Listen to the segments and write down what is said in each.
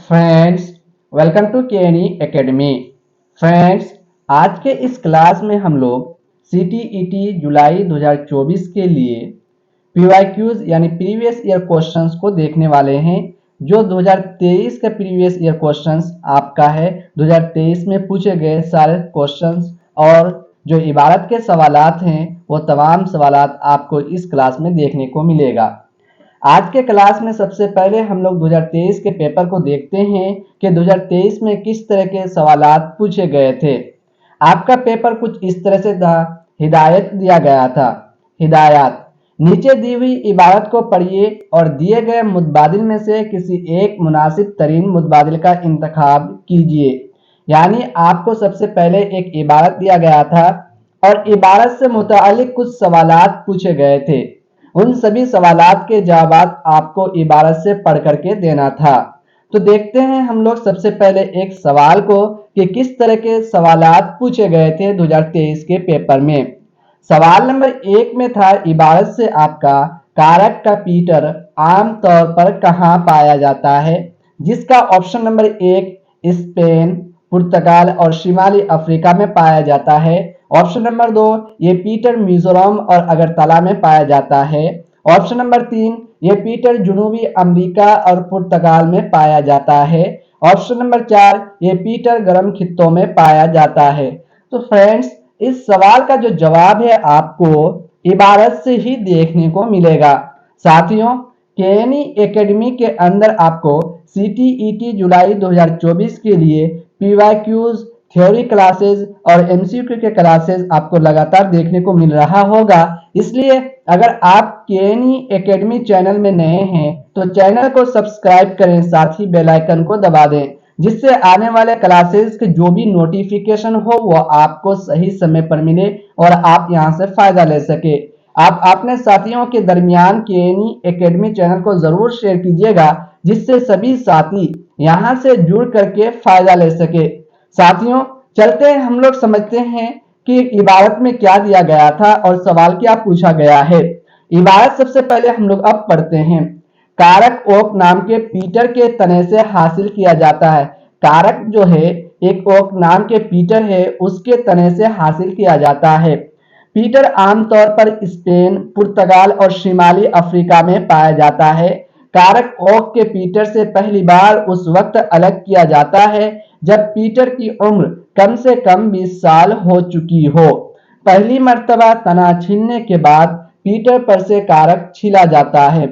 Friends, welcome to केनी academy. Friends, आज के इस क्लास में हम लोग सीटीईटी जुलाई 2024 के लिए पीवाईक्यूज यानी प्रीवियस ईयर क्वेश्चंस को देखने वाले हैं। जो 2023 का प्रीवियस ईयर क्वेश्चंस आपका है, 2023 में पूछे गए सारे क्वेश्चंस और जो इबारत के सवालात हैं वो तमाम सवालात आपको इस क्लास में देखने को मिलेगा। आज के क्लास में सबसे पहले हम लोग 2023 के पेपर को देखते हैं कि 2023 में किस तरह के सवालात पूछे गए थे। आपका पेपर कुछ इस तरह से था। हिदायत दिया गया था। हिदायत, नीचे दी हुई इबारत को पढ़िए और दिए गए मुतबादिल में से किसी एक मुनासिब तरीन मुतबादिल का इंतखाब कीजिए। यानी आपको सबसे पहले एक इबारत दिया गया था और इबारत से मुतालिक कुछ सवालात पूछे गए थे। उन सभी सवालात के जवाब आपको इबारत से पढ़ करके देना था। तो देखते हैं हम लोग सबसे पहले एक सवाल को कि किस तरह के सवालात पूछे गए थे 2023 के पेपर में। सवाल नंबर 1 में था इबारत से आपका कारक का पीटर आमतौर पर कहाँ पाया जाता है, जिसका ऑप्शन नंबर 1 स्पेन, पुर्तगाल और शिमाली अफ्रीका में पाया जाता है। ऑप्शन नंबर 2 ये पीटर मिजोरम और अगरतला में पाया जाता है। ऑप्शन नंबर 3 ये पीटर जुनूबी अमेरिका और पुर्तगाल में पाया जाता है। ऑप्शन नंबर 4 ये पीटर गर्म खित्तों में पाया जाता है। तो फ्रेंड्स, इस सवाल का जो जवाब है आपको इबारत से ही देखने को मिलेगा। साथियों, केनी एकेडमी के अंदर आपको सीटीईटी जुलाई 2024 के लिए पीवाईक्यूज, थ्योरी क्लासेस और एमसीक्यू के क्लासेस आपको लगातार देखने को मिल रहा होगा। इसलिए अगर आप केनी एकेडमी चैनल में नए हैं तो चैनल को सब्सक्राइब करें, साथ ही बेल आइकन को दबा दें, जिससे आने वाले क्लासेस के जो भी नोटिफिकेशन हो वो आपको सही समय पर मिले और आप यहां से फायदा ले सके। आप अपने साथियों के दरमियान केनी एकेडमी चैनल को जरूर शेयर कीजिएगा, जिससे सभी साथी यहां से जुड़ करके फायदा ले सके। साथियों, चलते हैं हम लोग समझते हैं कि इबारत में क्या दिया गया था और सवाल क्या पूछा गया है। इबारत सबसे पहले हम लोग अब पढ़ते हैं। कारक ओक नाम के पीटर के तने से हासिल किया जाता है। कारक जो है एक ओक नाम के पीटर है, उसके तने से हासिल किया जाता है। पीटर आमतौर पर स्पेन, पुर्तगाल और शिमाली अफ्रीका में पाया जाता है। कारक ओक के पीटर से पहली बार उस वक्त अलग किया जाता है जब पीटर की उम्र कम से कम 20 साल हो चुकी हो। पहली मर्तबा तना छीलने के बाद पीटर पर से कारक छीला जाता है।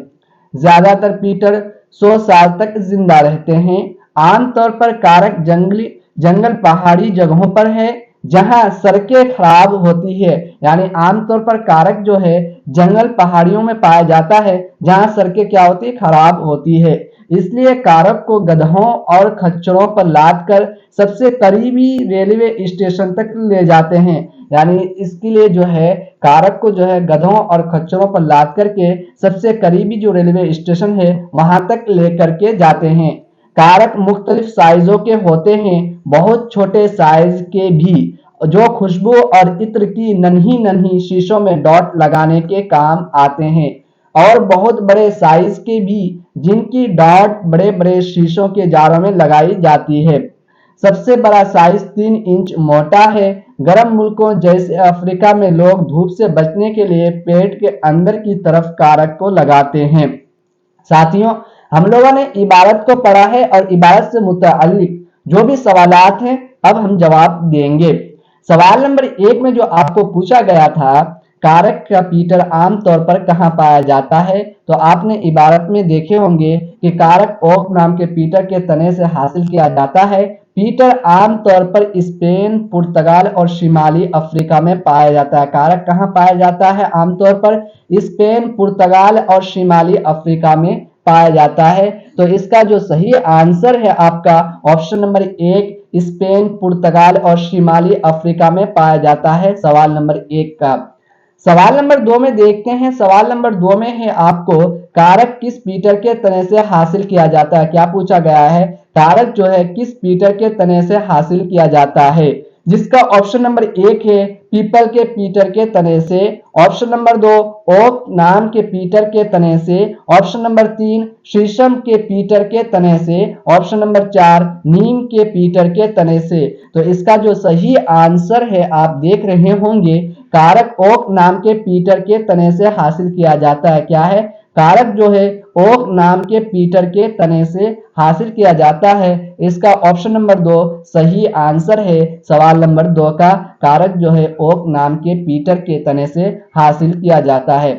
ज्यादातर पीटर 100 साल तक जिंदा रहते हैं। आमतौर पर कारक जंगल पहाड़ी जगहों पर है जहां सड़कें खराब होती है। यानी आमतौर पर कारक जो है जंगल पहाड़ियों में पाया जाता है जहां सड़कें क्या होती है, खराब होती है। इसलिए कारक को गधों और खच्चरों पर लाद कर सबसे करीबी रेलवे स्टेशन तक ले जाते हैं। यानी इसके लिए जो है कारक को जो है गधों और खच्चरों पर लाद करके सबसे करीबी जो रेलवे स्टेशन है वहां तक लेकर के जाते हैं। कारक मुख्तलिफ साइजों के होते हैं, बहुत छोटे साइज के भी, जो खुशबू और इत्र की नन्ही नन्ही शीशों में डॉट लगाने के काम आते हैं, और बहुत बड़े साइज के भी जिनकी डॉट बड़े बड़े शीशों के जारों में लगाई जाती है। सबसे बड़ा साइज 3 इंच मोटा है। गर्म मुल्कों जैसे अफ्रीका में लोग धूप से बचने के लिए पेट के अंदर की तरफ कारक को लगाते हैं। साथियों, हम लोगों ने इबारत को पढ़ा है और इबारत से मुताल्लिक जो भी सवालात हैं अब हम जवाब देंगे। सवाल नंबर 1 में जो आपको पूछा गया था कारक का पीटर आमतौर पर कहाँ पाया जाता है, तो आपने इबारत में देखे होंगे कि कारक ओक नाम के पीटर के तने से हासिल किया जाता है। पीटर आमतौर पर स्पेन, पुर्तगाल और शिमाली अफ्रीका में पाया जाता है। कारक कहाँ पाया जाता है? आमतौर पर स्पेन, पुर्तगाल और शिमाली अफ्रीका में पाया जाता है। तो इसका जो सही आंसर है आपका ऑप्शन नंबर 1 स्पेन, पुर्तगाल और शिमाली अफ्रीका में पाया जाता है, सवाल नंबर 1 का। सवाल नंबर 2 में देखते हैं। सवाल नंबर 2 में है आपको कारक किस पीटर के तने से हासिल किया जाता है। क्या पूछा गया है? कारक जो है किस पीटर के तने से हासिल किया जाता है। जिसका ऑप्शन नंबर 1 है पीपल के पीटर के तने से, ऑप्शन नंबर 2 ओक नाम के पीटर के तने से, ऑप्शन नंबर 3 शीशम के पीटर के तने से, ऑप्शन नंबर 4 नीम के पीटर के तने से। तो इसका जो सही आंसर है आप देख रहे होंगे कारक ओक नाम के पीटर के तने से हासिल किया जाता है। क्या है? कारक जो है ओक नाम के पीटर के तने से हासिल किया जाता है। इसका ऑप्शन नंबर 2 सही आंसर है। सवाल नंबर 2 का कारक जो है ओक नाम के पीटर के तने से हासिल किया जाता है।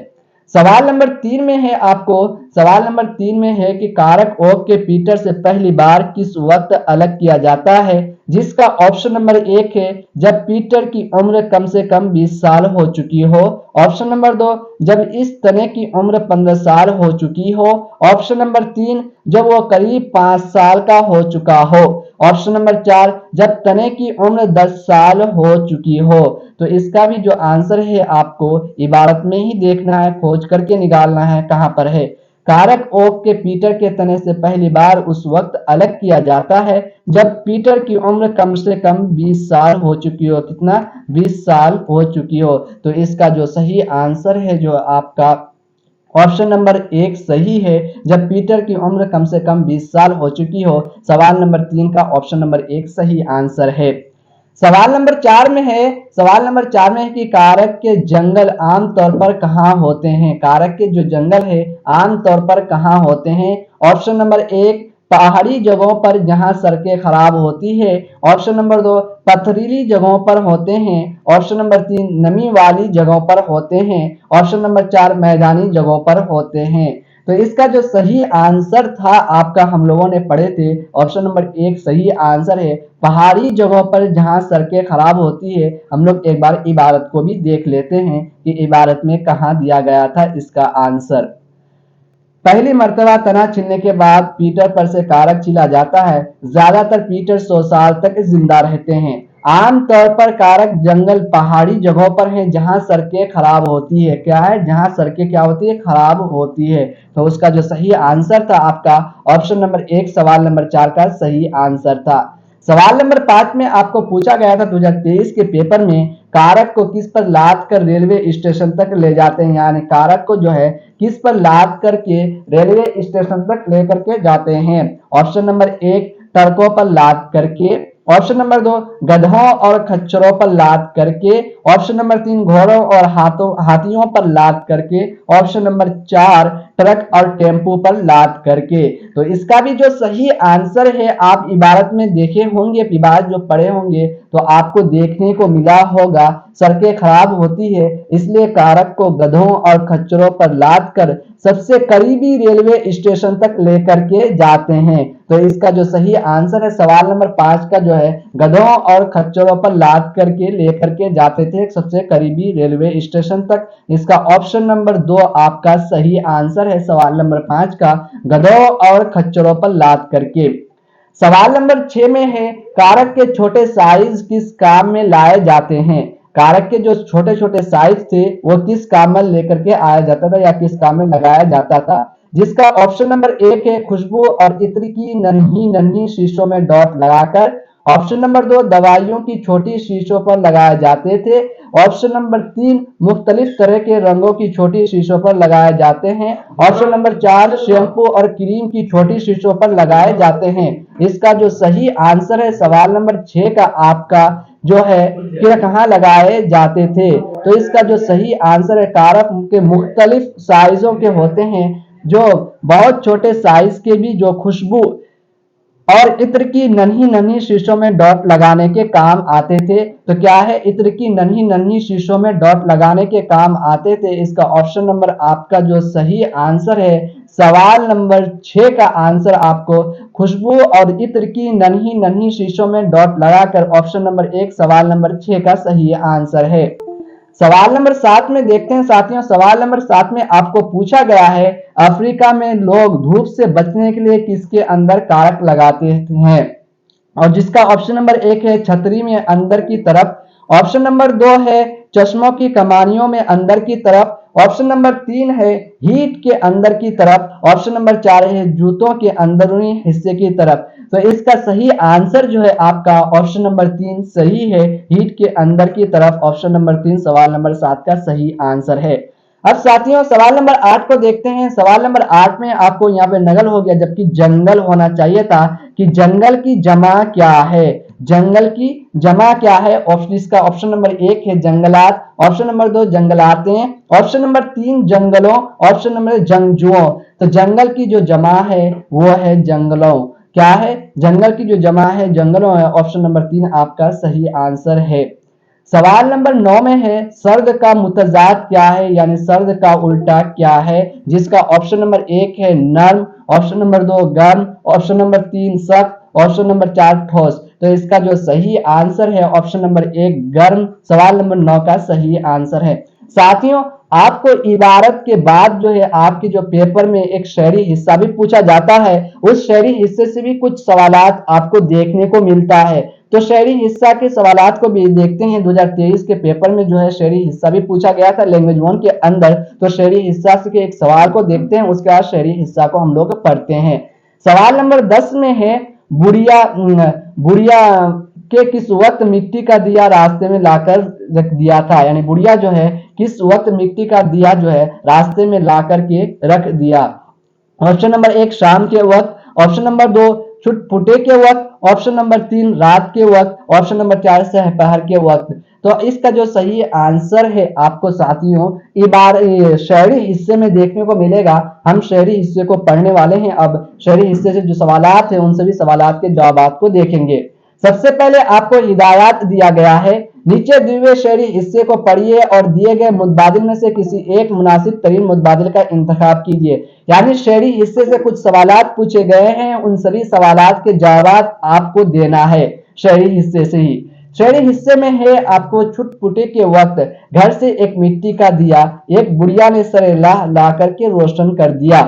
सवाल नंबर 3 में है आपको, सवाल नंबर 3 में है कि कारक ओक के पीटर से पहली बार किस वक्त अलग किया जाता है, जिसका ऑप्शन नंबर 1 है जब पीटर की उम्र कम से कम 20 साल हो चुकी हो, ऑप्शन नंबर 2 जब इस तने की उम्र 15 साल हो चुकी हो, ऑप्शन नंबर 3 जब वो करीब 5 साल का हो चुका हो, ऑप्शन नंबर 4 जब तने की उम्र 10 साल हो चुकी हो। तो इसका भी जो आंसर है आपको इबारत में ही देखना है, खोज करके निकालना है कहां पर है। कारक ओक के पीटर के तने से पहली बार उस वक्त अलग किया जाता है जब पीटर की उम्र कम से कम 20 साल हो चुकी हो। कितना? 20 साल हो चुकी हो। तो इसका जो सही आंसर है जो आपका ऑप्शन नंबर 1 सही है, जब पीटर की उम्र कम से कम 20 साल हो चुकी हो। सवाल नंबर 3 का ऑप्शन नंबर 1 सही आंसर है। सवाल नंबर 4 में है, सवाल नंबर 4 में है कि कारक के जंगल आमतौर पर कहाँ होते हैं। कारक के जो जंगल है आमतौर पर कहाँ होते हैं। ऑप्शन नंबर 1 पहाड़ी जगहों पर जहां सड़कें खराब होती है, ऑप्शन नंबर 2 पथरीली जगहों पर होते हैं, ऑप्शन नंबर 3 नमी वाली जगहों पर होते हैं, ऑप्शन नंबर 4 मैदानी जगहों पर होते हैं। तो इसका जो सही आंसर था आपका हम लोगों ने पढ़े थे, ऑप्शन नंबर 1 सही आंसर है। पहाड़ी जगहों पर जहां सड़कें खराब होती है, हम लोग एक बार इबारत को भी देख लेते हैं कि इबारत में कहां दिया गया था इसका आंसर। पहली मर्तबा तना छिलने के बाद पीटर पर से कारक छिला जाता है। ज्यादातर पीटर 100 साल तक जिंदा रहते हैं। आमतौर पर कारक जंगल पहाड़ी जगहों पर हैं जहां सड़कें खराब होती है। क्या है? जहां सड़कें क्या होती है? खराब होती है। तो उसका जो सही आंसर था आपका ऑप्शन नंबर 1 सवाल नंबर 4 का सही आंसर था। सवाल नंबर 5 में आपको पूछा गया था 2023 के पेपर में, कारक को किस पर लाद कर रेलवे स्टेशन तक ले जाते हैं, यानी कारक को जो है किस पर लाद करके रेलवे स्टेशन तक लेकर के जाते हैं। ऑप्शन नंबर 1 ट्रकों पर लाद करके, ऑप्शन नंबर 2 गधों और खच्चरों पर लाद करके, ऑप्शन नंबर 3 घोड़ों और हाथियों पर लाद करके, ऑप्शन नंबर 4 ट्रक और टेम्पू पर लाद करके। तो इसका भी जो सही आंसर है आप इबारत में देखे होंगे, इबारत जो पढ़े होंगे तो आपको देखने को मिला होगा सड़कें खराब होती है इसलिए कारक को गधों और खच्चरों पर लाद कर सबसे करीबी रेलवे स्टेशन तक लेकर के जाते हैं। तो इसका जो सही आंसर है सवाल नंबर 5 का जो है गधों और खच्चरों पर लाद करके लेकर के जाते थे सबसे करीबी रेलवे स्टेशन तक। इसका ऑप्शन नंबर 2 आपका सही आंसर है सवाल नंबर 5 का, गधों और खच्चरों पर लाद करके। सवाल नंबर 6 में है कारक के छोटे साइज किस काम में लाए जाते हैं। कारक के जो छोटे छोटे साइज थे वो किस काम में लेकर के आया जाता था या किस काम में लगाया जाता था, जिसका ऑप्शन नंबर 1 है खुशबू और इत्र की नन्ही नन्ही शीशों में डॉट लगाकर, ऑप्शन नंबर 2 दवाइयों की छोटी शीशों पर लगाए जाते थे, ऑप्शन नंबर 3 मुख्तलिफ तरह के रंगों की छोटी शीशों पर लगाए जाते हैं, ऑप्शन नंबर 4 शैम्पू और क्रीम की छोटी शीशों पर लगाए जाते हैं। इसका जो सही आंसर है सवाल नंबर 6 का आपका जो है कि कहाँ लगाए जाते थे। तो इसका जो सही आंसर है कारक के मुख्तलिफ साइजों के होते हैं, जो बहुत छोटे साइज के भी जो खुशबू और इत्र की नन्ही नन्ही शीशों में डॉट लगाने के काम आते थे। तो क्या है? इत्र की नन्ही नन्ही शीशों में डॉट लगाने के काम आते थे। इसका ऑप्शन नंबर आपका जो सही आंसर है सवाल नंबर 6 का आंसर आपको खुशबू और इत्र की नन्ही नन्ही शीशों में डॉट लगाकर ऑप्शन नंबर 1 सवाल नंबर 6 का सही आंसर है। सवाल नंबर 7 में देखते हैं साथियों। सवाल नंबर 7 में आपको पूछा गया है अफ्रीका में लोग धूप से बचने के लिए किसके अंदर कारक लगाते हैं, और जिसका ऑप्शन नंबर 1 है छतरी में अंदर की तरफ, ऑप्शन नंबर 2 है चश्मों की कमानियों में अंदर की तरफ। ऑप्शन नंबर 3 है हीट के अंदर की तरफ। ऑप्शन नंबर 4 है जूतों के अंदरूनी हिस्से की तरफ। तो इसका सही आंसर जो है आपका ऑप्शन नंबर 3 सही है, हीट के अंदर की तरफ। ऑप्शन नंबर 3 सवाल नंबर 7 का सही आंसर है। अब साथियों सवाल नंबर 8 को देखते हैं। सवाल नंबर 8 में आपको यहाँ पे नगल हो गया, जबकि जंगल होना चाहिए था कि जंगल की जमा क्या है। जंगल की जमा क्या है? ऑप्शन इसका ऑप्शन नंबर 1 है जंगलात। ऑप्शन नंबर 2 जंगलातें। ऑप्शन नंबर 3 जंगलों। ऑप्शन नंबर जंगजुओं। तो जंगल की जो जमा है वो है जंगलों। क्या है? जंगल की जो जमा है जंगलों है। ऑप्शन नंबर 3 आपका सही आंसर है। सवाल नंबर 9 में है सर्द का मुतजाद क्या है, यानी सर्द का उल्टा क्या है, जिसका ऑप्शन नंबर 1 है नर्म। ऑप्शन नंबर 2 गर्म। ऑप्शन नंबर 3 सख्त। ऑप्शन नंबर 4 ठोस। तो इसका जो सही आंसर है ऑप्शन नंबर 1 गर्म। सवाल नंबर 9 का सही आंसर है। साथियों आपको इबारत के बाद जो है आपके जो पेपर में एक शहरी हिस्सा भी पूछा जाता है, उस शहरी हिस्से से भी कुछ सवालात आपको देखने को मिलता है। तो शहरी हिस्सा के सवालात को भी देखते हैं। 2023 के पेपर में जो है शहरी हिस्सा भी पूछा गया था लैंग्वेज 1 के अंदर। तो शहरी हिस्सा के एक सवाल को देखते हैं, उसके बाद शहरी हिस्सा को हम लोग पढ़ते हैं। सवाल नंबर 10 में है बुढ़िया बुढ़िया के किस वक्त मिट्टी का दिया रास्ते में लाकर रख दिया था, यानी बुढ़िया जो है किस वक्त मिट्टी का दिया जो है रास्ते में ला करके रख दिया। ऑप्शन नंबर 1 शाम के वक्त। ऑप्शन नंबर 2 छुटपुटे के वक्त। ऑप्शन नंबर 3 रात के वक्त। ऑप्शन नंबर 4 सहपहर के वक्त। तो इसका जो सही आंसर है आपको साथियों शहरी हिस्से में देखने को मिलेगा। हम शहरी हिस्से को पढ़ने वाले हैं। अब शहरी हिस्से से जो सवालात हैं उन सभी सवालात के जवाब को देखेंगे। सबसे पहले आपको हिदायत दिया गया है, नीचे दिए हुए शहरी हिस्से को पढ़िए और दिए गए मुतबादिल में से किसी एक मुनासिब तरीन मुतबादिल का इंतखाब कीजिए। यानी शहरी हिस्से से कुछ सवालात पूछे गए हैं, उन सभी सवालात के जवाब आपको देना है शहरी हिस्से से ही। शहरी हिस्से में है आपको छुटपुटे के वक्त घर से एक मिट्टी का दिया एक बुढ़िया ने सरेला ला करके रोशन कर दिया।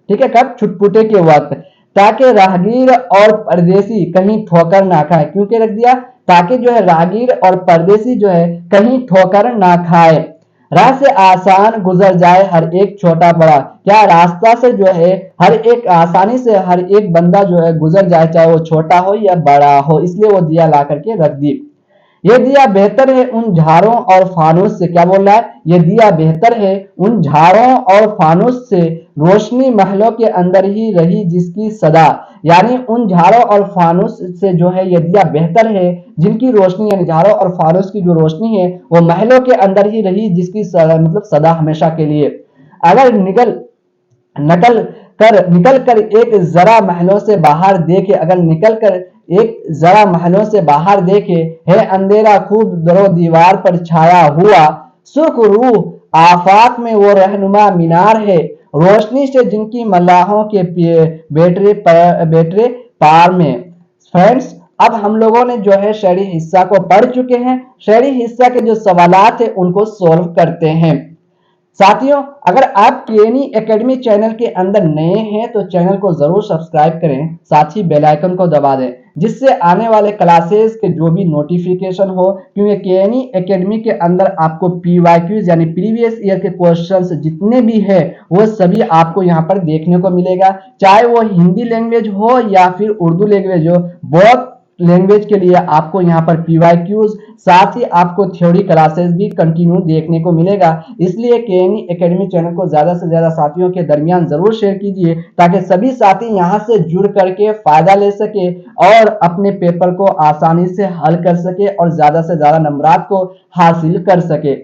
ठीक है, कब? छुटपुटे के वक्त, ताकि राहगीर और परदेसी कहीं ठोकर ना खाए। क्यों के रख दिया? ताकि जो है राहगीर और परदेसी जो है कहीं ठोकर ना खाए। राह से आसान गुजर जाए हर एक छोटा बड़ा। क्या रास्ता से जो है हर एक आसानी से हर एक बंदा जो है गुजर जाए, चाहे वो छोटा हो या बड़ा हो, इसलिए वो दिया ला करके रख दी। ये दिया बेहतर है उन झाड़ों और फानूस से। क्या बोल रहा है? ये दिया बेहतर है उन झाड़ों और फानूस से, रोशनी महलों के अंदर ही रही जिसकी सदा। यानी उन झाड़ों और फानूस से जो है ये दिया बेहतर है जिनकी रोशनी, यानी झाड़ों और फानूस की जो रोशनी है वो महलों के अंदर ही रही जिसकी सदा, मतलब सदा हमेशा के लिए। अगर निकल कर एक जरा महलों से बाहर देखे, अगर निकल कर एक जरा महलों से बाहर देखे, है अंधेरा खूब दरो दीवार पर छाया हुआ, सुर्ख रूह आफाक में वो रहनुमा मीनार है, रोशनी से जिनकी मल्लाहों के बेटरे पार में। फ्रेंड्स अब हम लोगों ने जो है शहरी हिस्सा को पढ़ चुके हैं। शहरी हिस्सा के जो सवालात है उनको सोल्व करते हैं। साथियों अगर आप केनी एकेडमी चैनल के अंदर नए हैं तो चैनल को जरूर सब्सक्राइब करें, साथ ही बेल आइकन को दबा दें जिससे आने वाले क्लासेस के जो भी नोटिफिकेशन हो, क्योंकि केनी एकेडमी के अंदर आपको पीवाईक्यूज यानी प्रीवियस ईयर के क्वेश्चंस जितने भी है वो सभी आपको यहाँ पर देखने को मिलेगा, चाहे वो हिंदी लैंग्वेज हो या फिर उर्दू लैंग्वेज हो। बहुत लैंग्वेज के लिए आपको यहाँ पर पीवाईक्यूज, साथ ही आपको थ्योरी क्लासेस भी कंटिन्यू देखने को मिलेगा। इसलिए केएनई एकेडमी चैनल को ज्यादा से ज्यादा साथियों के दरमियान जरूर शेयर कीजिए ताकि सभी साथी यहाँ से जुड़ करके फायदा ले सके और अपने पेपर को आसानी से हल कर सके और ज्यादा से ज्यादा नंबरात को हासिल कर सके।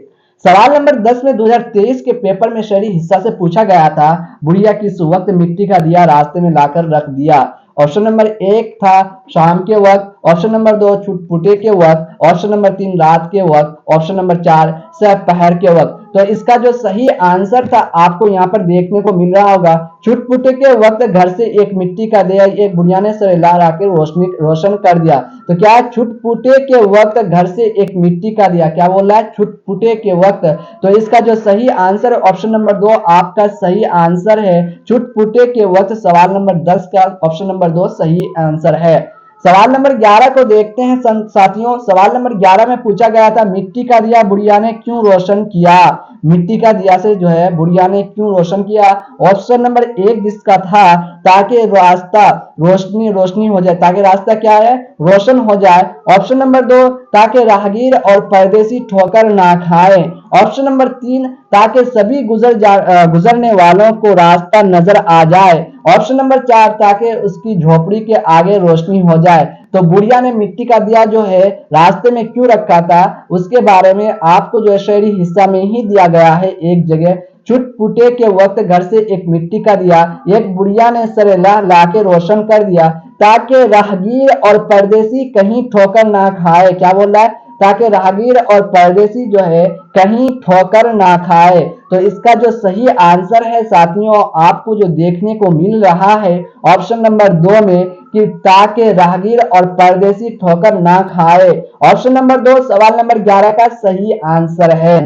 सवाल नंबर 10 में 2023 के पेपर में शहरी हिस्सा से पूछा गया था, बुढ़िया किस वक्त मिट्टी का दिया रास्ते में लाकर रख दिया। ऑप्शन नंबर 1 था शाम के वक्त। ऑप्शन नंबर 2 छुटपुटे के वक्त। ऑप्शन नंबर 3 रात के वक्त। ऑप्शन नंबर 4 सहपहर के वक्त। तो इसका जो सही आंसर था आपको यहाँ पर देखने को मिल रहा होगा, छुटपुटे के वक्त घर से एक मिट्टी का दिया एक बुढ़िया ने सरेला ला के रोशन कर दिया। तो क्या छुटपुटे के वक्त घर से एक मिट्टी का दिया, क्या बोल रहा है? छुटपुटे के वक्त। तो इसका जो सही आंसर ऑप्शन नंबर 2 आपका सही आंसर है, छुटपुटे के वक्त। सवाल नंबर 10 का ऑप्शन नंबर 2 सही आंसर है। सवाल नंबर 11 को देखते हैं साथियों। सवाल नंबर 11 में पूछा गया था मिट्टी का दिया बुढ़िया ने क्यों रोशन किया। मिट्टी का दिया से जो है बुढ़िया ने क्यों रोशन किया। ऑप्शन नंबर 1 जिसका था ताकि रास्ता रोशनी रोशनी हो जाए, ताकि रास्ता क्या है रोशन हो जाए। ऑप्शन नंबर 2 ताकि राहगीर और परदेसी ठोकर ना खाए। ऑप्शन नंबर 3 ताकि सभी गुजरने वालों को रास्ता नजर आ जाए। ऑप्शन नंबर 4 ताकि उसकी झोपड़ी के आगे रोशनी हो जाए। तो बुढ़िया ने मिट्टी का दिया जो है रास्ते में क्यों रखा था उसके बारे में आपको जो है शहरी हिस्सा में ही दिया गया है। एक जगह छुटपुटे के वक्त घर से एक मिट्टी का दिया एक बुढ़िया ने सरेला लाके रोशन कर दिया ताकि राहगीर और परदेसी कहीं ठोकर ना खाए। क्या बोल रहा है, ताकि राहगीर और परदेसी जो है कहीं ठोकर ना खाए। तो इसका जो सही आंसर है साथियों आपको जो देखने को मिल रहा है ऑप्शन नंबर 2 में कि ताकि राहगीर और परदेसी ठोकर ना खाए। ऑप्शन नंबर 2 सवाल नंबर 11 का सही आंसर है।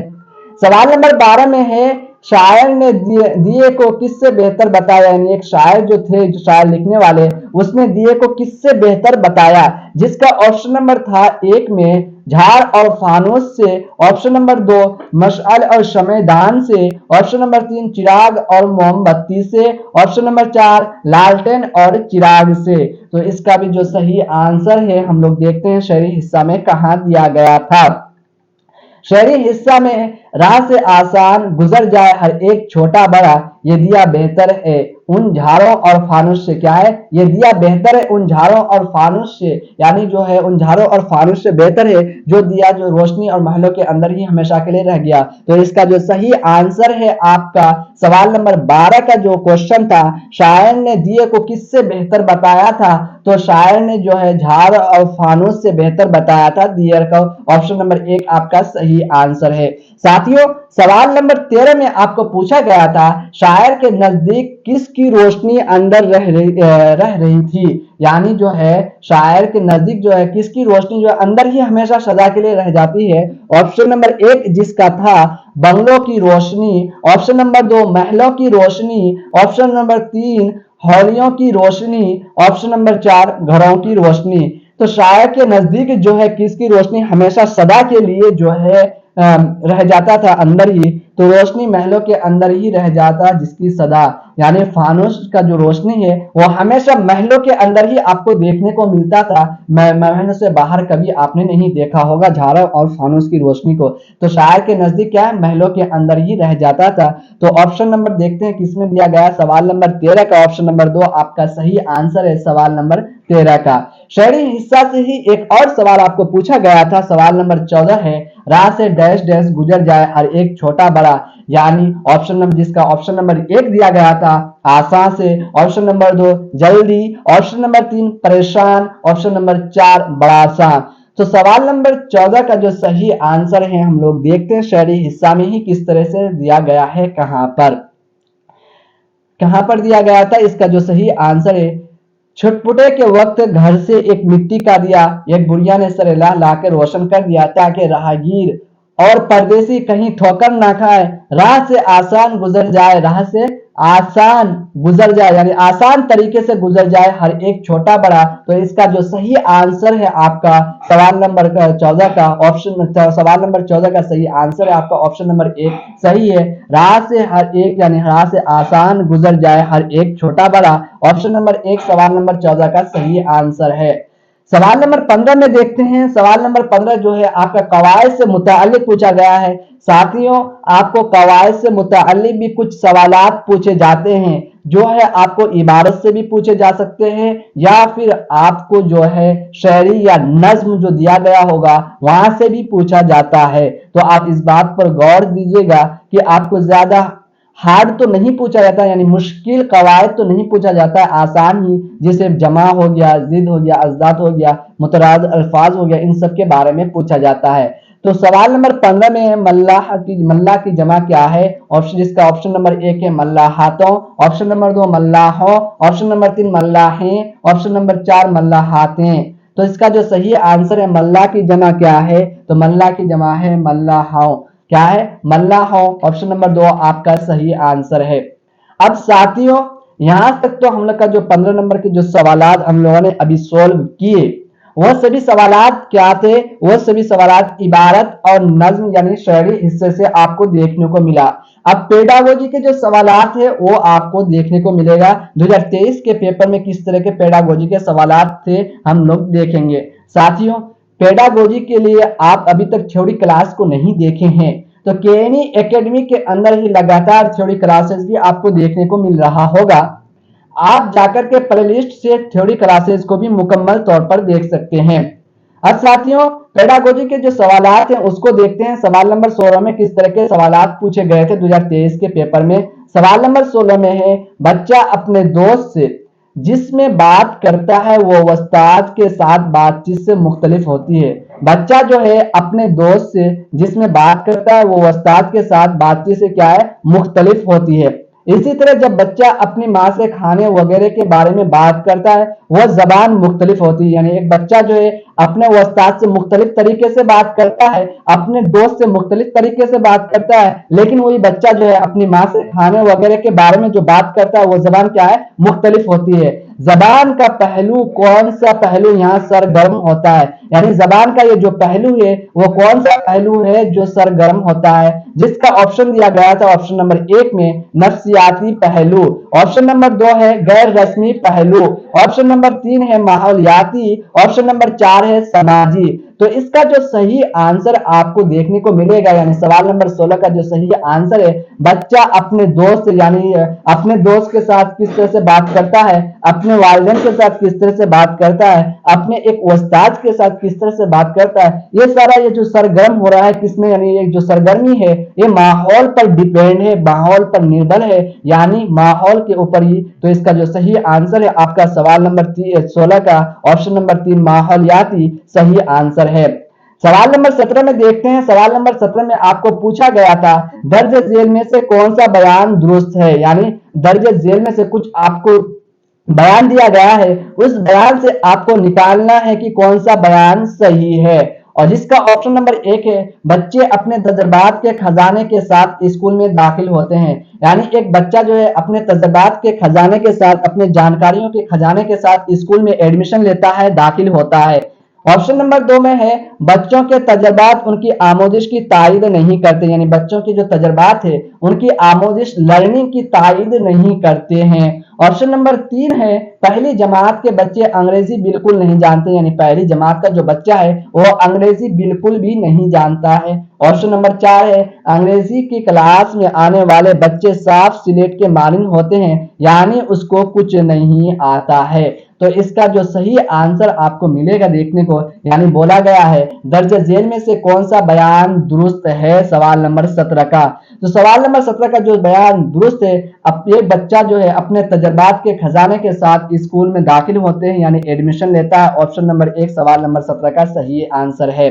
सवाल नंबर 12 में है शायर ने दिए को किससे बेहतर बताया। यानी एक शायर जो थे, जो शायर लिखने वाले, उसने दिए को किससे बेहतर बताया। जिसका ऑप्शन नंबर था 1 में झाड़ और फानूस से। ऑप्शन नंबर 2 मशअल और शमएदान से। ऑप्शन नंबर 3 चिराग और मोमबत्ती से। ऑप्शन नंबर 4 लालटेन और चिराग से। तो इसका भी जो सही आंसर है हम लोग देखते हैं शहरी हिस्सा में कहाँ दिया गया था। शहरी हिस्सा में राह से आसान गुजर जाए हर एक छोटा बड़ा, ये दिया बेहतर है उन झाड़ों और फानुस से। क्या है, ये दिया बेहतर है उन झाड़ों और फानुस से। यानी जो है उन झाड़ों और फानुस से बेहतर है जो दिया जो रोशनी और महलों के अंदर ही हमेशा के लिए रह गया। तो इसका जो सही आंसर है आपका सवाल नंबर 12 का जो क्वेश्चन था, शायर ने दिए को किससे बेहतर बताया था, तो शायर ने जो है झाड़ और फानुस से बेहतर बताया था। दियर का ऑप्शन नंबर 1 आपका सही आंसर है। साथियों सवाल नंबर 13 में आपको पूछा गया था शायर के नजदीक किसकी रोशनी अंदर रह रही थी। यानी जो है शायर के नजदीक जो है किसकी रोशनी जो है अंदर ही हमेशा सदा के लिए रह जाती है। ऑप्शन नंबर 1 जिसका था बंगलों की रोशनी। ऑप्शन नंबर 2 महलों की रोशनी। ऑप्शन नंबर 3 हौलियों की रोशनी। ऑप्शन नंबर 4 घरों की रोशनी। तो शायर के नजदीक जो है किसकी रोशनी हमेशा सदा के लिए जो है रह जाता था अंदर ही, तो रोशनी महलों के अंदर ही रह जाता जिसकी सदा। यानी फानुस का जो रोशनी है वो हमेशा महलों के अंदर ही आपको देखने को मिलता था। महलों से बाहर कभी आपने नहीं देखा होगा झाड़ा और फानुस की रोशनी को। तो शायर के नजदीक क्या है महलों के अंदर ही रह जाता था। तो ऑप्शन नंबर देखते हैं किसमें दिया गया सवाल नंबर 13 का ऑप्शन नंबर 2 आपका सही आंसर है सवाल नंबर 13 का। शहरी हिस्सा से ही एक और सवाल आपको पूछा गया था। सवाल नंबर 14 है राह से डैश डैश गुजर जाए हर एक छोटा बड़ा। यानी ऑप्शन नंबर जिसका ऑप्शन नंबर 1 दिया गया था आसान से। ऑप्शन नंबर 2 जल्दी। ऑप्शन नंबर 3 परेशान। ऑप्शन नंबर 4 बड़ा आसान। तो सवाल नंबर 14 का जो सही आंसर है हम लोग देखते हैं शहरी हिस्सा में ही किस तरह से दिया गया है। कहां पर दिया गया था, इसका जो सही आंसर है छुटपुटे के वक्त घर से एक मिट्टी का दिया एक बुढ़िया ने सरेला लाकर रोशन कर दिया ताकि राहगीर और परदेसी कहीं ठोकर ना खाए। राह से आसान गुजर जाए, राह से आसान गुजर जाए यानी आसान तरीके से गुजर जाए हर एक छोटा बड़ा। तो इसका जो सही आंसर है आपका सवाल नंबर 14 का ऑप्शन सवाल नंबर 14 का सही आंसर है आपका ऑप्शन नंबर 1 सही है। राह से हर एक यानी राह से आसान गुजर जाए हर एक छोटा बड़ा। ऑप्शन नंबर 1 सवाल नंबर 14 का सही आंसर है। सवाल नंबर 15 में देखते हैं। सवाल नंबर 15 जो है आपका कवायद से मुतालिक पूछा गया है। साथियों आपको कवायद से मुतालिक भी कुछ सवालात पूछे जाते हैं जो है आपको इबारत से भी पूछे जा सकते हैं या फिर आपको जो है शायरी या नज्म जो दिया गया होगा वहां से भी पूछा जाता है। तो आप इस बात पर गौर दीजिएगा कि आपको ज्यादा हार्ड तो नहीं पूछा जाता यानी मुश्किल कवायद तो नहीं पूछा जाता है, आसान ही जैसे जमा हो गया जिद हो गया अजदाद हो गया मुतराद अल्फाज हो गया इन सब के बारे में पूछा जाता है। तो सवाल नंबर 15 में है मल्लाह की जमा क्या है। ऑप्शन जिसका ऑप्शन नंबर 1 है मल्लाहातों। ऑप्शन नंबर 2 मल्लाहों। ऑप्शन नंबर 3 मल्लाहें। ऑप्शन नंबर 4 मल्लाहातें। तो इसका जो सही आंसर है मल्लाह की जमा क्या है, तो मल्लाह की जमा है मल्लाहों। क्या है मल्लाहों। ऑप्शन नंबर 2 आपका सही आंसर है। अब साथियों यहां तक तो हम लोग का जो 15 नंबर के जो सवालात हम लोगों ने अभी सॉल्व किए, वह सभी सवालात क्या थे? वह सभी सवालात इबारत और नज्म यानी शहरी हिस्से से आपको देखने को मिला। अब पेडागोजी के जो सवालात है वो आपको देखने को मिलेगा 2023 के पेपर में किस तरह के पेडागोजी के सवालात थे हम लोग देखेंगे। साथियों, पेडागोजी के लिए आप अभी तक थ्योरी क्लास को नहीं देखे हैं तो केएनई एकेडमी के अंदर ही लगातार थ्योरी क्लासेस भी आपको देखने को मिल रहा होगा। आप जाकर के प्लेलिस्ट से थ्योरी क्लासेस को भी मुकम्मल तौर पर देख सकते हैं। अब साथियों, पेडागोजी के जो सवालात हैं उसको देखते हैं। सवाल नंबर 16 में किस तरह के सवालात पूछे गए थे 2023 के पेपर में। सवाल नंबर 16 में है, बच्चा अपने दोस्त से जिसमें बात करता है वो उस्ताद के साथ बातचीत से मुख्तलिफ होती है। बच्चा जो है अपने दोस्त से जिसमें बात करता है वो उस्ताद के साथ बातचीत से क्या है? मुख्तलिफ होती है। इसी तरह जब बच्चा अपनी माँ से खाने वगैरह के बारे में बात करता है वह जबान मुख्तलिफ होती है। यानी एक बच्चा जो है अपने उस्ताद से मुख्तलिफ तरीके से बात करता है, अपने दोस्त से मुख्तलिफ तरीके से बात करता है, लेकिन वही बच्चा जो है अपनी माँ से खाने वगैरह के बारे में जो बात करता है वो जबान क्या है? मुख्तलिफ होती है। जबान का पहलू, कौन सा पहलू यहाँ सरगर्म होता है? यानी जबान का ये जो पहलू है वो कौन सा पहलू है जो सरगर्म होता है? जिसका ऑप्शन दिया गया था ऑप्शन नंबर 1 में नफ्सियाती पहलू, ऑप्शन नंबर 2 है गैर रस्मी पहलू, ऑप्शन नंबर 3 है माहौलियाती, ऑप्शन नंबर 4 है समाजी। तो इसका जो सही आंसर आपको देखने को मिलेगा, यानी सवाल नंबर 16 का जो सही आंसर है, बच्चा अपने दोस्त यानी अपने दोस्त के साथ किस तरह से बात करता है, अपने वालिदैन के साथ किस तरह से बात करता है, अपने एक उस्ताद के साथ किस तरह से बात करता है, ये सारा ये जो सरगर्म हो रहा है किसमें, यानी ये जो सरगर्मी है ये माहौल पर डिपेंड है, माहौल पर निर्भर है, यानी माहौल के ऊपर ही। तो इसका जो सही आंसर है आपका सवाल नंबर 16 का ऑप्शन नंबर 3 माहौलियाती सही आंसर है। सवाल नंबर 17 में देखते हैं। सवाल नंबर 17 में आपको पूछा गया था दर्ज झेल में से कौन सा बयान दुरुस्त है, यानी दर्ज झेल में से कुछ आपको बयान दिया गया है, उस बयान से आपको निकालना है कि कौन सा बयान सही है। और जिसका ऑप्शन नंबर 1 है, बच्चे अपने तजर्बात के खजाने के साथ स्कूल में दाखिल होते हैं। यानी एक बच्चा जो है अपने तजर्बात के खजाने के साथ, अपने जानकारियों के खजाने के साथ स्कूल में एडमिशन लेता है, दाखिल होता है। ऑप्शन नंबर 2 में है, बच्चों के तजर्बात उनकी आमोदिश की तायद नहीं करते, यानी बच्चों की जो तजर्बात है उनकी आमोदिश लर्निंग की तायद नहीं करते हैं। ऑप्शन नंबर 3 है, पहली जमात के बच्चे अंग्रेजी बिल्कुल नहीं जानते, यानी पहली जमात का जो बच्चा है वो अंग्रेजी बिल्कुल भी नहीं जानता है। ऑप्शन नंबर 4 है, अंग्रेजी की क्लास में आने वाले बच्चे साफ सिलेट के मानिंद होते हैं, यानी उसको कुछ नहीं आता है। तो इसका जो सही आंसर आपको मिलेगा देखने को, यानी बोला गया है दर्ज झेल में से कौन सा बयान दुरुस्त है, सवाल नंबर 17 का। तो सवाल नंबर 17 का जो बयान दुरुस्त है, अब एक बच्चा जो है अपने तजर्बात के खजाने के साथ स्कूल में दाखिल होते हैं यानी एडमिशन लेता है, ऑप्शन नंबर 1 सवाल नंबर 17 का सही आंसर है।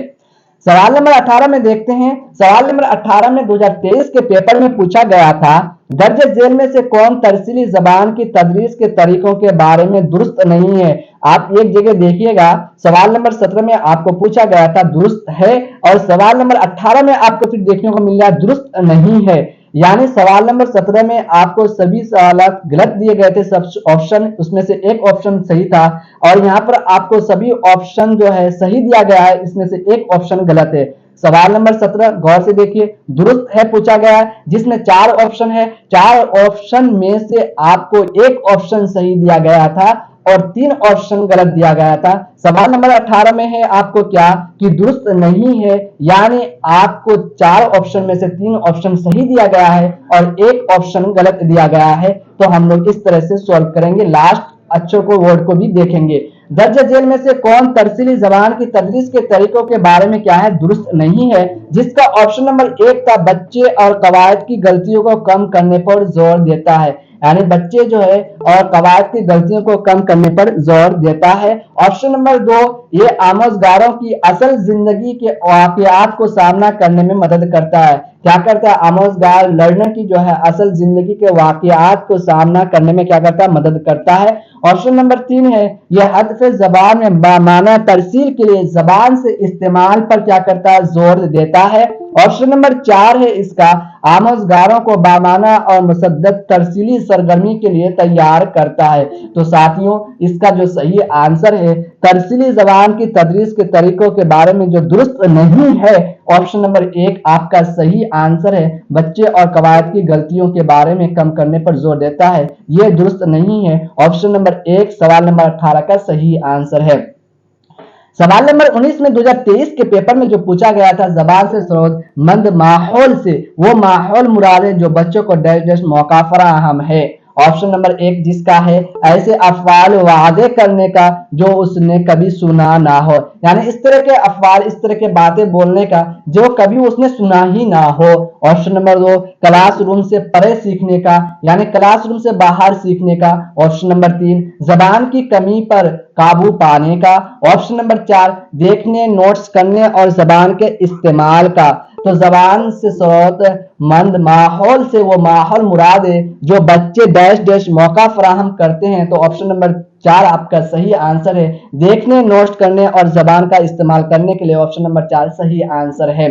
सवाल नंबर 18 में देखते हैं। सवाल नंबर 18 में 2023 के पेपर में पूछा गया था दर्ज झेल में से कौन तरसीली जबान की तदरीस के तरीकों के बारे में दुरुस्त नहीं है। आप एक जगह देखिएगा, सवाल नंबर 17 में आपको पूछा गया था दुरुस्त है, और सवाल नंबर 18 में आपको फिर देखने को मिल रहा है दुरुस्त नहीं है। यानी सवाल नंबर 17 में आपको सभी सवाल गलत दिए गए थे, सब ऑप्शन, उसमें से एक ऑप्शन सही था, और यहाँ पर आपको सभी ऑप्शन जो है सही दिया गया है, इसमें से एक ऑप्शन गलत है। सवाल नंबर 17 गौर से देखिए, दुरुस्त है पूछा गया है, जिसमें 4 ऑप्शन है, 4 ऑप्शन में से आपको एक ऑप्शन सही दिया गया था और 3 ऑप्शन गलत दिया गया था। सवाल नंबर 18 में है आपको क्या कि दुरुस्त नहीं है, यानी आपको 4 ऑप्शन में से 3 ऑप्शन सही दिया गया है और एक ऑप्शन गलत दिया गया है। तो हम लोग इस तरह से सॉल्व करेंगे, लास्ट अक्षर को, वर्ड को भी देखेंगे। दर्ज झेल में से कौन तरसीली जबान की तदरीस के तरीकों के बारे में क्या है दुरुस्त नहीं है, जिसका ऑप्शन नंबर 1 था बच्चे और कवायद की गलतियों को कम करने पर जोर देता है, यानी बच्चे जो है और कवायद की गलतियों को कम करने पर जोर देता है। ऑप्शन नंबर 2, ये आमोजगारों की असल जिंदगी के वाकयात को सामना करने में मदद करता है। क्या करता है आमोजगार लर्नर की जो है असल जिंदगी के वाकयात को सामना करने में क्या करता है, मदद करता है। ऑप्शन नंबर 3 है, यह हदफ जबान में बामाना तरसील के लिए जबान से इस्तेमाल पर क्या करता है, जोर देता है। ऑप्शन नंबर 4 है इसका आमोजगारों को बामाना और मुसद्दद तरसीली सरगर्मी के लिए तैयार करता है। तो साथियों इसका जो सही आंसर है तरसीली जबान की तदरीस के तरीकों के बारे में जो दुरुस्त नहीं है, ऑप्शन नंबर 1 आपका सही आंसर है। बच्चे और कवायद की गलतियों के बारे में कम करने पर जोर देता है, यह दुरुस्त नहीं है। ऑप्शन नंबर 1 सवाल नंबर 18 का सही आंसर है। सवाल नंबर 19 में 2023 के पेपर में जो पूछा गया था जबान से स्रोत मंद माहौल से, वो माहौल मुराद है जो बच्चों को डैश डैश मौका फराहम है। ऑप्शन नंबर 1 जिसका है ऐसे अफवाल वादे करने का जो उसने कभी सुना ना हो, यानी इस तरह के अफवाल, इस तरह के बातें बोलने का जो कभी उसने सुना ही ना हो। ऑप्शन नंबर 2 क्लासरूम से परे सीखने का, यानी क्लासरूम से बाहर सीखने का। ऑप्शन नंबर 3 जबान की कमी पर काबू पाने का। ऑप्शन नंबर 4 देखने, नोट्स करने और जबान के इस्तेमाल का। तो जबान से स्रोत मंद माहौल से वो माहौल मुराद है जो बच्चे डैश डैश मौका फराहम करते हैं। तो ऑप्शन नंबर 4 आपका सही आंसर है। देखने, नोट्स करने और जबान का इस्तेमाल करने के लिए ऑप्शन नंबर 4 सही आंसर है।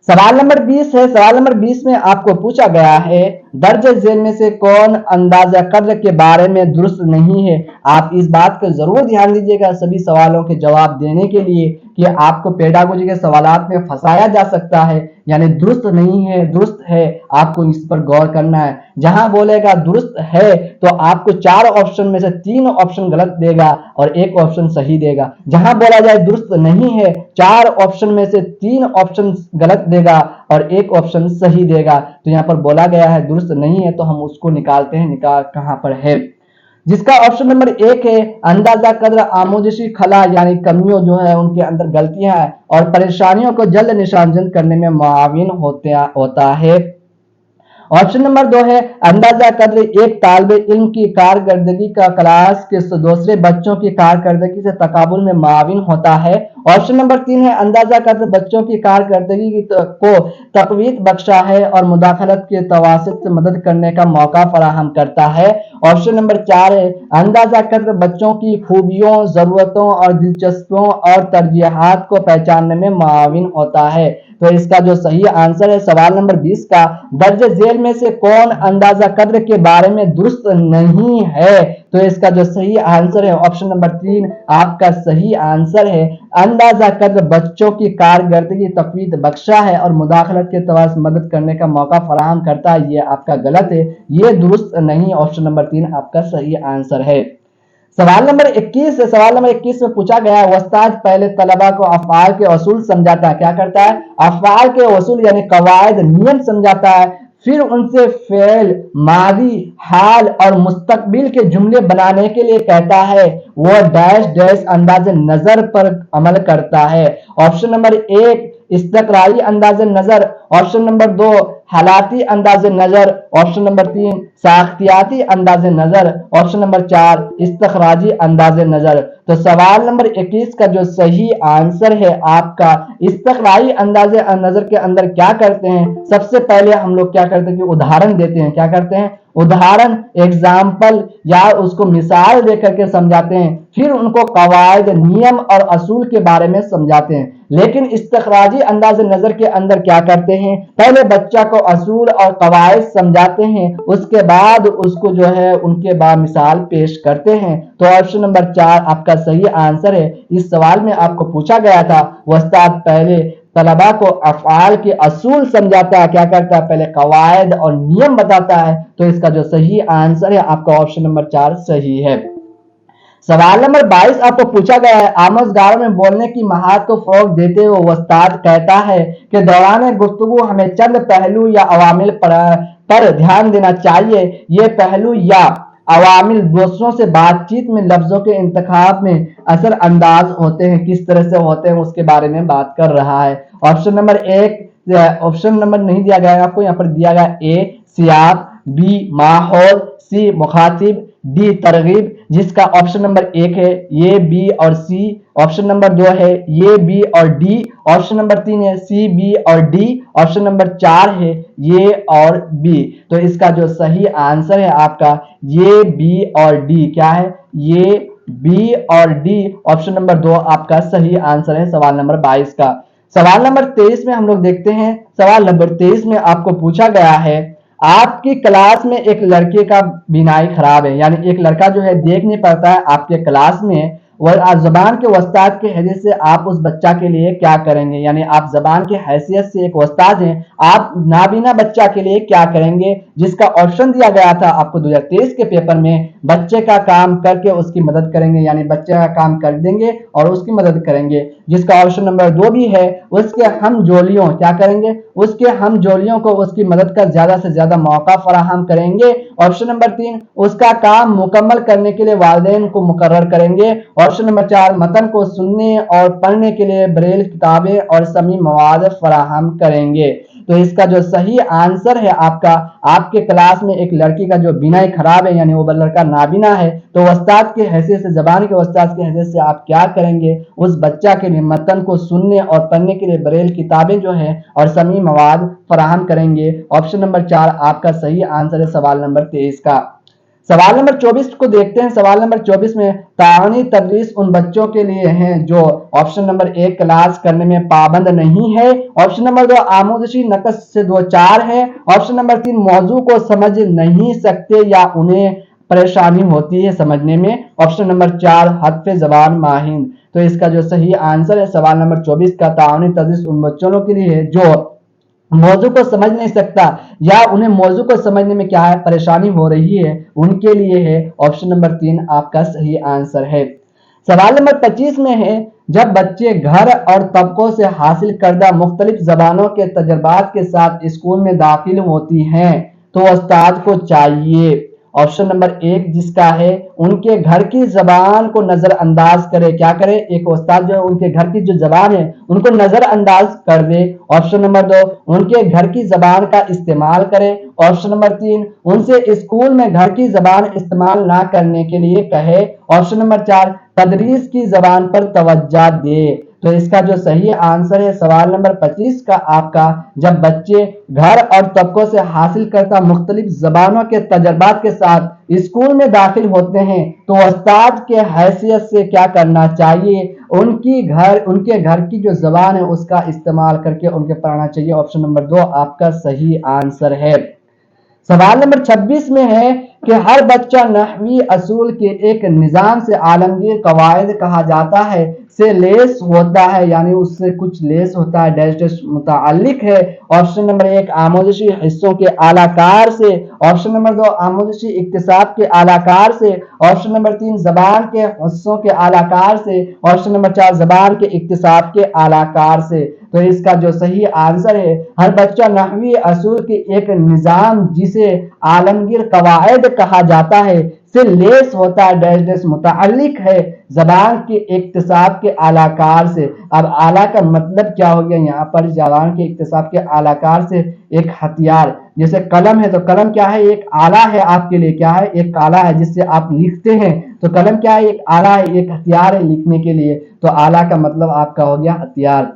सवाल नंबर 20 है। सवाल नंबर 20 में आपको पूछा गया है दर्ज झेल में से कौन अंदाजा कद्र के बारे में दुरुस्त नहीं है। आप इस बात को जरूर ध्यान दीजिएगा सभी सवालों के जवाब देने के लिए कि आपको पेडागोजी के सवालात में फंसाया जा सकता है, यानी दुरुस्त नहीं है, दुरुस्त है, आपको इस पर गौर करना है। जहां बोलेगा दुरुस्त है तो आपको 4 ऑप्शन में से 3 ऑप्शन गलत देगा और 1 ऑप्शन सही देगा। जहां बोला जाए दुरुस्त नहीं है, 4 ऑप्शन में से 3 ऑप्शन गलत देगा और 1 ऑप्शन सही देगा। तो यहाँ पर बोला गया है दुरुस्त नहीं है, तो हम उसको निकालते हैं, निकाल कहां पर है, जिसका ऑप्शन नंबर 1 है अंदाजा कद्र आमोजशी खला, यानी कमियों जो है उनके अंदर गलतियां हैं और परेशानियों को जल्द निशानजन करने में मुआविन होता है। ऑप्शन नंबर 2 है अंदाजा कद्र एक तालिब इल्म की कारकर्दगी का क्लास के दूसरे बच्चों की कारकर्दगी से तकाबुल में मुआविन होता है। ऑप्शन नंबर 3 है अंदाजा कद्र बच्चों की कारकर्दगी को तकवीत बख्शा है और मुदाखलत के तवासुत से मदद करने का मौका फराहम करता है। ऑप्शन नंबर 4 है अंदाजा कद्र बच्चों की खूबियों, जरूरतों और दिलचस्पियों और तरजीहात को पहचानने में मुआविन होता है। तो इसका जो सही आंसर है सवाल नंबर 20 का दर्ज झेल में से कौन अंदाजा कद्र के बारे में दुरुस्त नहीं है, तो इसका जो सही आंसर है ऑप्शन नंबर 3 आपका सही आंसर है। अंदाजा कद्र बच्चों की कारकर्दगी तकवीत बख्शा है और मुदाखलत के तवास मदद करने का मौका फराहम करता है, ये आपका गलत है, ये दुरुस्त नहीं। ऑप्शन नंबर 3 आपका सही आंसर है। सवाल नंबर 21 है। सवाल नंबर 21 में पूछा गया है उस्ताद पहले तलबा को अफआल के असूल समझाता है। क्या करता है? अफआल के असूल यानी कवायद, नियम समझाता है, फिर उनसे फेल, मादी, हाल और मुस्तकबिल के जुमले बनाने के लिए कहता है। वो डैश डैश अंदाज नजर पर अमल करता है। ऑप्शन नंबर 1 इस्तकरारी अंदाज नजर, ऑप्शन नंबर 2 हालाती अंदाज नजर, ऑप्शन नंबर 3 साख्तियाती अंदाज नजर, ऑप्शन नंबर 4 इस्तखराजी अंदाज नजर। तो सवाल नंबर 21 का जो सही आंसर है आपका इस्तखरारी अंदाज नजर के अंदर क्या करते हैं, सबसे पहले हम लोग क्या करते हैं कि उदाहरण देते हैं। क्या करते हैं? उदाहरण, एग्जाम्पल या उसको मिसाल देकर के समझाते हैं, फिर उनको कवायद, नियम और असूल के बारे में समझाते हैं। लेकिन इस्तखराजी अंदाज नजर के अंदर क्या करते हैं, पहले बच्चा को असूल और कवायद समझाते हैं, उसके बाद उसको जो है उनके बाद मिसाल पेश करते हैं। तो ऑप्शन नंबर 4 आपका सही आंसर है। इस सवाल में आपको पूछा गया था उस्ताद पहले तलबा को अफआल के असूल समझाता है, क्या करता है? पहले कवायद और नियम बताता है। तो इसका जो सही आंसर है आपका ऑप्शन नंबर 4 सही है। सवाल नंबर 22 आपको पूछा गया है आमोजगारों में बोलने की महारत को फरोग देते हुए उस्ताद कहता है कि दौरान गुफ्तगू हमें चंद पहलू या अवामिल पर ध्यान देना चाहिए। ये पहलू या अवामिल दूसरों से बातचीत में लफ्जों के इंतखाब में असर अंदाज होते हैं, किस तरह से होते हैं उसके बारे में बात कर रहा है। ऑप्शन नंबर 1 ऑप्शन नंबर नहीं दिया गया आपको, यहाँ पर दिया गया ए सियाक, बी माहौल, सी मुखातिब, डी तरगीब, जिसका ऑप्शन नंबर 1 है ये, बी और सी। ऑप्शन नंबर 2 है ये, बी और डी। ऑप्शन नंबर 3 है सी, बी और डी। ऑप्शन नंबर 4 है ये और बी। तो इसका जो सही आंसर है आपका ये, बी और डी। क्या है? ये, बी और डी। ऑप्शन नंबर 2 आपका सही आंसर है सवाल नंबर 22 का। सवाल नंबर 23 में हम लोग देखते हैं। सवाल नंबर 23 में आपको पूछा गया है, आपकी क्लास में एक लड़के का बीनाई खराब है, यानी एक लड़का जो है देख नहीं पाता है आपके क्लास में। वह जबान के उस्ताद के हैसियत से आप उस बच्चा के लिए क्या करेंगे, यानी आप जबान के हैसियत से एक उस्ताद हैं, आप नाबीना बच्चा के लिए क्या करेंगे। जिसका ऑप्शन दिया गया था आपको 2023 के पेपर में, बच्चे का काम करके उसकी मदद करेंगे, यानी बच्चे का काम कर देंगे और उसकी मदद करेंगे। जिसका ऑप्शन नंबर 2 भी है, उसके हम जोलियों क्या करेंगे, उसके हम जोलियों को उसकी मदद का ज्यादा से ज्यादा मौका फराहम करेंगे। ऑप्शन नंबर 3, उसका काम मुकम्मल करने के लिए वालिदैन को मुकर्रर करेंगे। ऑप्शन नंबर 4, मतन को सुनने और पढ़ने के लिए ब्रेल किताबें और समी मवाद फराहम करेंगे। तो इसका जो सही आंसर है आपका, आपके क्लास में एक लड़की का जो बीनाई खराब है, यानी वो लड़का नाबीना है, तो उस्ताद के हैसियत से, जबान के उस्ताद के हैसियत से आप क्या करेंगे, उस बच्चा के लिए मतन को सुनने और पढ़ने के लिए ब्रेल किताबें जो है और समी मवाद फराहम करेंगे। ऑप्शन नंबर 4 आपका सही आंसर है सवाल नंबर 23 का। सवाल नंबर 24 को देखते हैं। सवाल नंबर 24 में तानी तदरीस उन बच्चों के लिए हैं जो ऑप्शन नंबर 1 क्लास करने में पाबंद नहीं है। ऑप्शन नंबर 2 आमोदशी नकस से दो चार है। ऑप्शन नंबर 3 मौजू को समझ नहीं सकते या उन्हें परेशानी होती है समझने में। ऑप्शन नंबर 4 हत्फे जबान माहिर। तो इसका जो सही आंसर है सवाल नंबर 24 का, तानी तदरीस उन बच्चों के लिए है जो मौजू को समझ नहीं सकता या उन्हें मौजू को समझने में क्या है परेशानी हो रही है, उनके लिए है। ऑप्शन नंबर 3 आपका सही आंसर है। सवाल नंबर 25 में है, जब बच्चे घर और तबकों से हासिल करदा मुख्तलिफ जबानों के तजर्बात के साथ स्कूल में दाखिल होती हैं तो उस्ताद को चाहिए। ऑप्शन नंबर 1 जिसका है, उनके घर की जबान को नजरअंदाज करे, क्या करे, एक उस्ताद जो है उनके घर की जो जबान है उनको नजरअंदाज कर दे। ऑप्शन नंबर 2 उनके घर की जबान का इस्तेमाल करे। ऑप्शन नंबर 3 उनसे स्कूल में घर की जबान इस्तेमाल ना करने के लिए कहे। ऑप्शन नंबर 4 तदरीस की जबान पर तवज्जो दे। तो इसका जो सही आंसर है सवाल नंबर 25 का आपका, जब बच्चे घर और तबकों से हासिल करता मुख्तलिफ जबानों के तजर्बात के साथ स्कूल में दाखिल होते हैं तो उस्ताद के हैसियत से क्या करना चाहिए, उनके घर की जो जबान है उसका इस्तेमाल करके उनके पढ़ाना चाहिए। ऑप्शन नंबर 2 आपका सही आंसर है। सवाल नंबर 26 में है कि हर बच्चा नहवी असूल के एक निजाम से आलमगीर कवायद कहा जाता है से लेस होता है, यानी उससे कुछ लेस होता है, डैश डैश मुताल्लिक है। ऑप्शन नंबर 1 आमोदशी हिस्सों के आलाकार से। ऑप्शन नंबर 2 आमोदशी इक्तिसाब के आलाकार से। ऑप्शन नंबर 3 जबान के हिस्सों के आलाकार से। ऑप्शन नंबर 4 जबान के इक्तिसाब के आलाकार से। तो इसका जो सही आंसर है, हर बच्चा नहवी असूल के एक निजाम जिसे आलमगीर कवायद कहा जाता है से लेस होता है, डैश डैश मुताल्लिक है जबान के इक्तिसाब के आलाकार से। अब आला का मतलब क्या हो गया यहाँ पर, जबान के इक्तिसाब के आलाकार से एक हथियार, जैसे कलम है तो कलम क्या है, एक आला है आपके लिए, क्या है, एक आला है जिससे आप लिखते हैं। तो कलम क्या है, एक आला है, एक हथियार है लिखने के लिए। तो आला का मतलब आपका हो गया हथियार।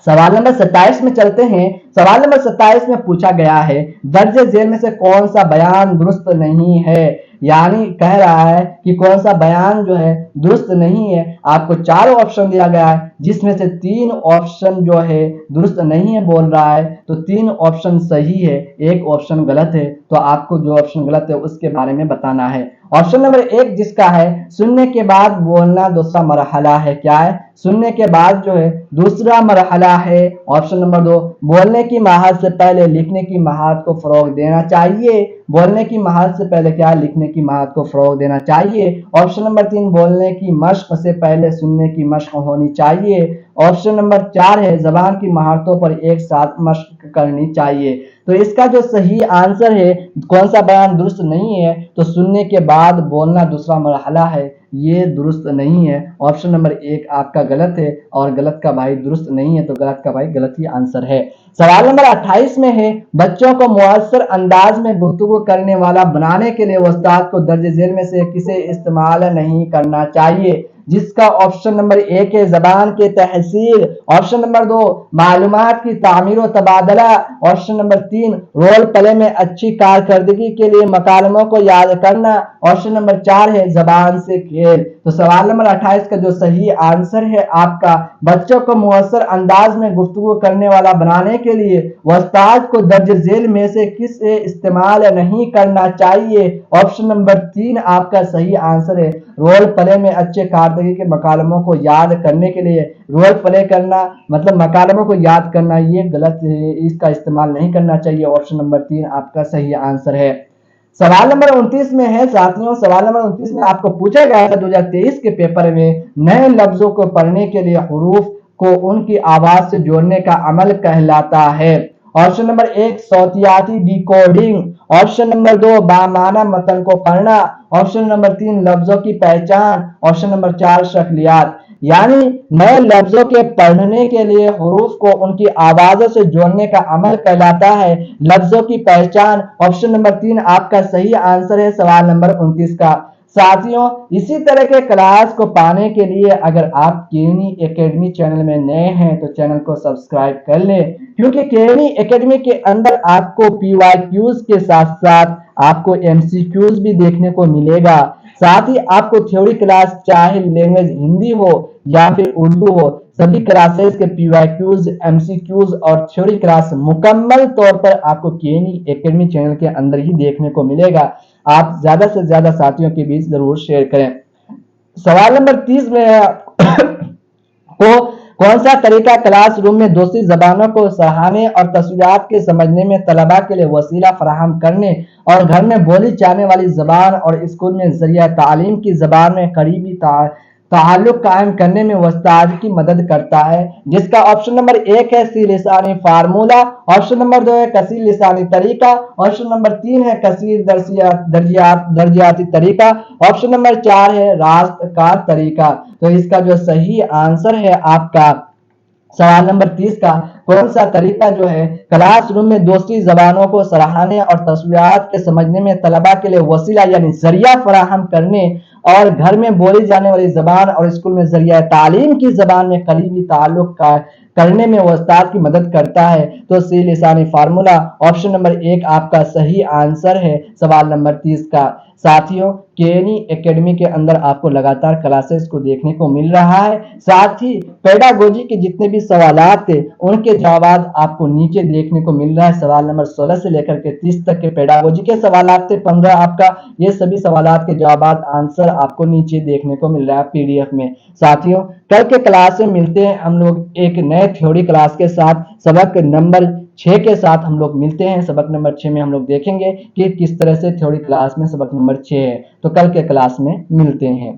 सवाल नंबर 27 में चलते हैं। सवाल नंबर 27 में पूछा गया है, दर्ज झेल में से कौन सा बयान दुरुस्त नहीं है, यानी कह रहा है कि कौन सा बयान जो है दुरुस्त नहीं है। आपको 4 ऑप्शन दिया गया है जिसमें से 3 ऑप्शन जो है दुरुस्त नहीं है बोल रहा है, तो 3 ऑप्शन सही है, एक ऑप्शन गलत है। तो आपको जो ऑप्शन गलत है उसके बारे में बताना है। ऑप्शन नंबर 1 जिसका है, सुनने के बाद बोलना दूसरा मरहला है, क्या है, सुनने के बाद जो है दूसरा मरहला है। ऑप्शन नंबर 2 बोलने की महारत से पहले लिखने की महारत को फरोग देना चाहिए। बोलने की महारत से पहले क्या, लिखने की महारत को फरोग देना चाहिए। ऑप्शन नंबर 3 बोलने की मश्क से पहले सुनने की मश्क होनी चाहिए। ऑप्शन नंबर 4 है जबान की महारतों पर एक साथ मश्क करनी चाहिए। तो इसका जो सही आंसर है, कौन सा बयान दुरुस्त नहीं है, तो सुनने के बाद बोलना दूसरा मरहला है, ये दुरुस्त नहीं है। ऑप्शन नंबर 1 आपका गलत है और गलत का भाई दुरुस्त नहीं है, तो गलत का भाई गलत ही आंसर है। सवाल नंबर 28 में है, बच्चों को मुअस्सर अंदाज में गुफ्तगू करने वाला बनाने के लिए उस्ताद को दर्ज झेल में से किसे इस्तेमाल नहीं करना चाहिए। जिसका ऑप्शन नंबर 1 है जबान के तहसील, ऑप्शन नंबर 2 मालूमात की तामीर और तबादला, ऑप्शन नंबर 3 रोल प्ले में अच्छी कारकर्दगी के लिए मकालमों को याद करना, ऑप्शन नंबर 4 है जबान से खेल। तो सवाल नंबर 28 का जो सही आंसर है आपका, बच्चों को मुअस्सर अंदाज में गुफ्तगू करने वाला बनाने के लिए उस्ताद को दर्ज झेल में से किसे इस्तेमाल नहीं करना चाहिए, ऑप्शन नंबर 3 आपका सही आंसर है। रोल प्ले में अच्छे कारकर्दगी के मकालमों को याद करने के लिए रोल प्ले करना मतलब मकालमों को याद करना, ये गलत है, इसका इस्तेमाल नहीं करना चाहिए। ऑप्शन नंबर 3 आपका सही आंसर है। सवाल नंबर 29 में है साथियों, सवाल नंबर 29 में आपको पूछा गया था 2023 के पेपर में, नए लफ्जों को पढ़ने के लिए हुरूफ को उनकी आवाज से जोड़ने का अमल कहलाता है। ऑप्शन नंबर 1 सौतियाती डिकोडिंग, ऑप्शन नंबर 2 बामाना मतन को पढ़ना, ऑप्शन नंबर 3 लफ्जों की पहचान, ऑप्शन नंबर 4 शक्लियात। यानी नए लफ्जों के पढ़ने के लिए हुरूफ को उनकी आवाजों से जोड़ने का अमल कहलाता है लफ्जों की पहचान, ऑप्शन नंबर 3 आपका सही आंसर है सवाल नंबर 29 का। साथियों इसी तरह के क्लास को पाने के लिए अगर आप केनी एकेडमी चैनल में नए हैं तो चैनल को सब्सक्राइब कर लें, क्योंकि केनी एकेडमी के अंदर आपको पीवाईक्यूज के साथ साथ आपको एमसीक्यूज भी देखने को मिलेगा। साथ ही आपको थ्योरी क्लास चाहे लैंग्वेज हिंदी हो या फिर उर्दू हो, सभी क्लासेस के पीवाईक्यूज, एमसीक्यूज और थ्योरी क्लास मुकम्मल तौर पर आपको केनी एकेडमी चैनल के अंदर ही देखने को मिलेगा। आप ज्यादा से ज्यादा साथियों के बीच जरूर शेयर करें। सवाल नंबर 30 में को कौन सा तरीका क्लासरूम में दूसरी जबानों को सराहने और तस्वीरात के समझने में तलबा के लिए वसीला फराहम करने और घर में बोली जाने वाली जबान और स्कूल में जरिया तालीम की जबान में करीबी ताल्लुक कायम करने में उस्ताद की मदद करता है, जिसका ऑप्शन नंबर 1 है सी लिसानी फार्मूला, ऑप्शन नंबर 2 है कसीर लिसानी तरीका, ऑप्शन नंबर 3 है कसीर दर्जियाती तरीका, ऑप्शन नंबर 4 है रास्तकार तरीका। तो इसका जो सही आंसर है आपका सवाल नंबर 30 का, कौन सा तरीका जो है क्लासरूम में दूसरी जबानों को सराहने और तस्वीरात के समझने में तलबा के लिए वसीला यानी जरिया फराहम करने और घर में बोली जाने वाली जबान और स्कूल में जरिया तालीम की जबान में करीबी ताल्लुक का करने में उस्ताद की मदद करता है। तो सी लिसानी फार्मूला ऑप्शन नंबर 1 आपका सही आंसर है सवाल नंबर 30 का। साथियों केनी एकेडमी के अंदर आपको लगातार क्लासेस को देखने को मिल रहा है, साथ ही पेडागोजी के जितने भी सवालात थे उनके जवाब आपको नीचे देखने को मिल रहा है। सवाल नंबर 16 से लेकर के 30 तक के पेडागोजी के सवालात थे 15 आपका, ये सभी सवालात के जवाब आंसर आपको नीचे देखने को मिल रहा है पीडीएफ में। साथियों कल के क्लास में मिलते हैं हम लोग एक नए थ्योरी क्लास के साथ, सबक नंबर 6 के साथ हम लोग मिलते हैं। सबक नंबर 6 में हम लोग देखेंगे कि किस तरह से थ्योरी क्लास में सबक नंबर 6 है। तो कल के क्लास में मिलते हैं।